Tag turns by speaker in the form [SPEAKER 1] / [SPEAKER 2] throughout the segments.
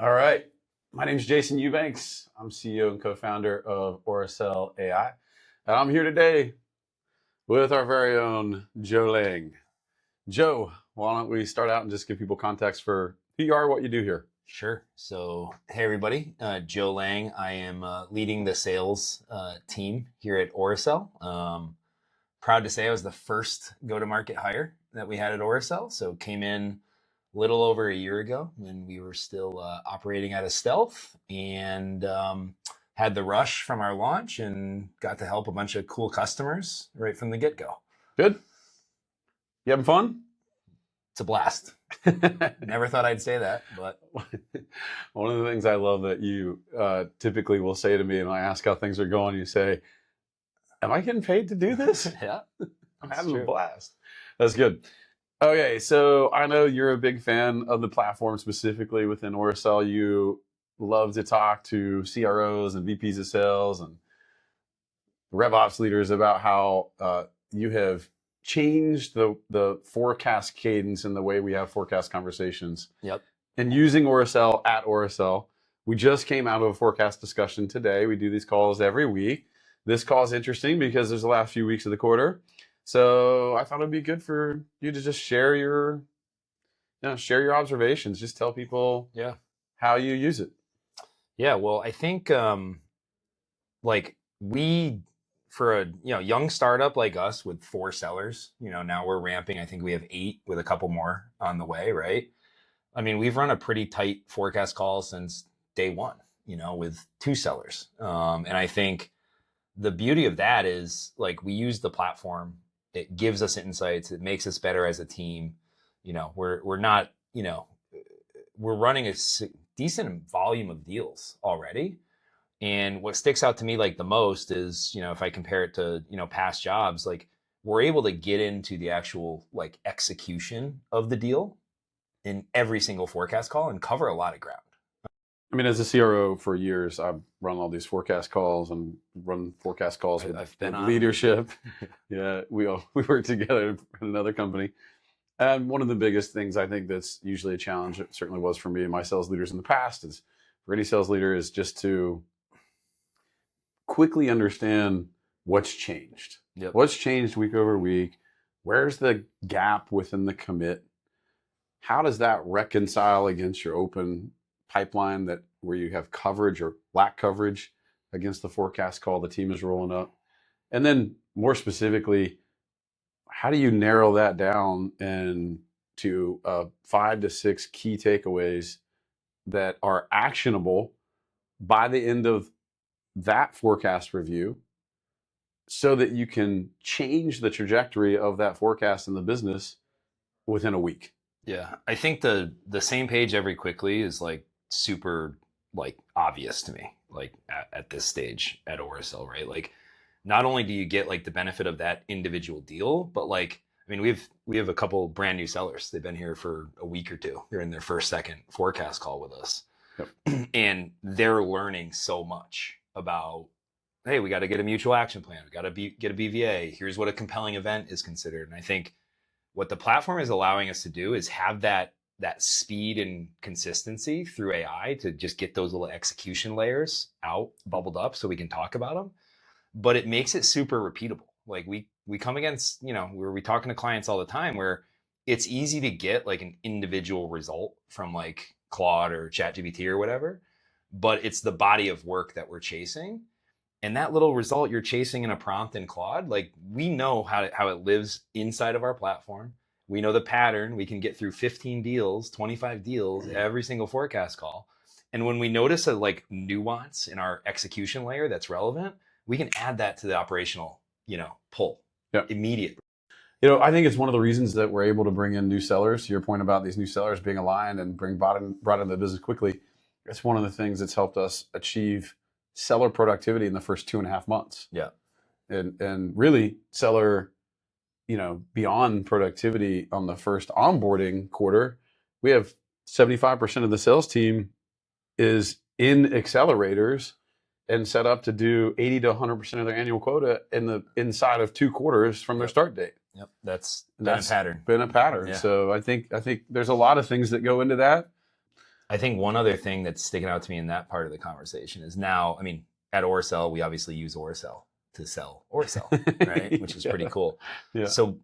[SPEAKER 1] All right. My name is Jason Eubanks. I'm CEO and co-founder of Aurasell AI. And I'm here today with our very own Joe Lang. Joe, why don't we start out and just give people context for who you are, what you do here?
[SPEAKER 2] Sure. So, hey, everybody. Joe Lang. I am leading the sales team here at Aurasell. Proud to say I was the first go-to-market hire that we had at Aurasell. So, came in a little over a year ago when we were still operating out of stealth and had the rush from our launch and got to help a bunch of cool customers right from the get-go.
[SPEAKER 1] Good? You having fun?
[SPEAKER 2] It's a blast. Never thought I'd say that, but
[SPEAKER 1] one of the things I love that you typically will say to me when I ask how things are going, you say, am I getting paid to do this?
[SPEAKER 2] Yeah,
[SPEAKER 1] I'm having a blast. That's good. Okay, so I know you're a big fan of the platform, specifically within Aurasell. You love to talk to CROs and VPs of sales and RevOps leaders about how you have changed the forecast cadence and the way we have forecast conversations.
[SPEAKER 2] Yep.
[SPEAKER 1] And using Aurasell at Aurasell. We just came out of a forecast discussion today. We do these calls every week. This call is interesting because there's the last few weeks of the quarter. So I thought it'd be good for you to just share your observations. Just tell people how you use it.
[SPEAKER 2] Yeah, well, I think for a young startup like us with 4 sellers, now we're ramping. I think we have 8 with a couple more on the way, right? I mean, we've run a pretty tight forecast call since day one, with 2 sellers. And I think the beauty of that is we use the platform. It gives us insights. It makes us better as a team. We're not, we're running a decent volume of deals already. And what sticks out to me the most is, if I compare it to, past jobs, we're able to get into the actual execution of the deal in every single forecast call and cover a lot of ground.
[SPEAKER 1] I mean, as a CRO for years, I've run all these forecast calls and run forecast calls with leadership. Yeah, we work together in another company. And one of the biggest things I think that's usually a challenge, it certainly was for me and my sales leaders in the past, is for any sales leader is just to quickly understand what's changed.
[SPEAKER 2] Yep.
[SPEAKER 1] What's changed week over week? Where's the gap within the commit? How does that reconcile against your open pipeline where you have coverage or lack coverage against the forecast call the team is rolling up? And then more specifically, how do you narrow that down to 5 to 6 key takeaways that are actionable by the end of that forecast review so that you can change the trajectory of that forecast in the business within a week?
[SPEAKER 2] Yeah, I think the same page every quickly is super obvious to me at this stage at Aurasell, right? Not only do you get the benefit of that individual deal, but I mean we have a couple brand new sellers. They've been here for a week or 2. They're in their second forecast call with us.
[SPEAKER 1] Yep.
[SPEAKER 2] And they're learning so much about, hey, we got to get a mutual action plan. We got to get a BVA. Here's what a compelling event is considered. And I think what the platform is allowing us to do is have that speed and consistency through AI to just get those little execution layers out, bubbled up, so we can talk about them. But it makes it super repeatable. We come against, where we talking to clients all the time where it's easy to get an individual result from Claude or ChatGPT or whatever, but it's the body of work that we're chasing. And that little result you're chasing in a prompt in Claude, we know how it lives inside of our platform. We know the pattern. We can get through 15 deals, 25 deals, every single forecast call. And when we notice a nuance in our execution layer that's relevant, we can add that to the operational, pull immediately.
[SPEAKER 1] I think it's one of the reasons that we're able to bring in new sellers. To your point about these new sellers being aligned and brought into the business quickly, it's one of the things that's helped us achieve seller productivity in the first 2.5 months.
[SPEAKER 2] Yeah.
[SPEAKER 1] And really seller, beyond productivity on the first onboarding quarter, we have 75% of the sales team is in accelerators and set up to do 80 to 100% of their annual quota inside of 2 quarters from their start date.
[SPEAKER 2] Yep, that's been a pattern.
[SPEAKER 1] Been a pattern.
[SPEAKER 2] Yeah.
[SPEAKER 1] So I think there's a lot of things that go into that.
[SPEAKER 2] I think one other thing that's sticking out to me in that part of the conversation is now, I mean, at Aurasell, we obviously use Aurasell to sell Aurasell, right? Which is pretty cool.
[SPEAKER 1] Yeah.
[SPEAKER 2] So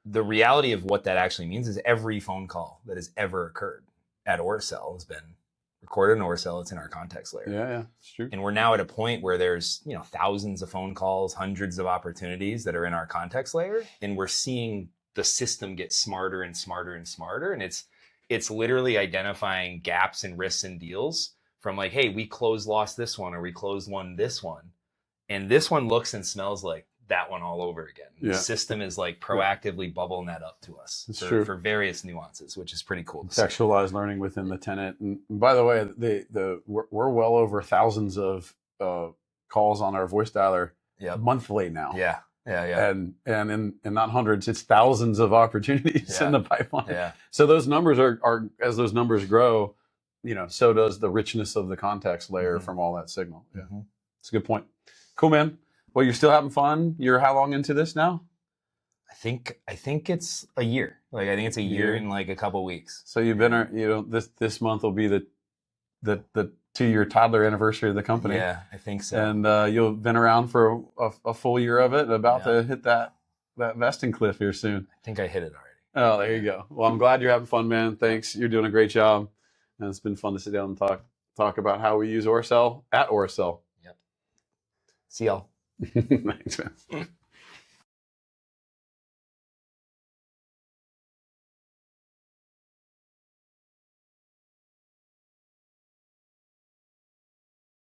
[SPEAKER 2] the reality of what that actually means is every phone call that has ever occurred at Aurasell has been recorded in Aurasell. It's in our context layer.
[SPEAKER 1] Yeah, it's true.
[SPEAKER 2] And we're now at a point where there's, thousands of phone calls, hundreds of opportunities that are in our context layer. And we're seeing the system get smarter and smarter and smarter. And it's literally identifying gaps and risks in deals from like, hey, we lost this one, or we won this one. And this one looks and smells like that one all over again.
[SPEAKER 1] Yeah.
[SPEAKER 2] The system is like proactively bubbling that up to us for various nuances, which is pretty cool.
[SPEAKER 1] Contextualized learning within the tenant. And by the way, we're well over thousands of calls on our voice dialer monthly now.
[SPEAKER 2] Yeah.
[SPEAKER 1] And in not hundreds, it's thousands of opportunities in the pipeline.
[SPEAKER 2] Yeah.
[SPEAKER 1] So those numbers are as those numbers grow, so does the richness of the context layer from all that signal. Yeah. Mm-hmm. It's a good point. Cool, man. Well, you're still having fun. You're how long into this now?
[SPEAKER 2] I think it's a year. Like I think it's a year in like a couple weeks.
[SPEAKER 1] So you've been, this month will be the 2-year toddler anniversary of the company.
[SPEAKER 2] Yeah, I think so.
[SPEAKER 1] And you've been around for a full year of it, about to hit that vesting cliff here soon.
[SPEAKER 2] I think I hit it already.
[SPEAKER 1] Oh, there you go. Well, I'm glad you're having fun, man. Thanks. You're doing a great job. And it's been fun to sit down and talk about how we use Aurasell at Aurasell.
[SPEAKER 2] Yep. See y'all.
[SPEAKER 1] Thanks, man.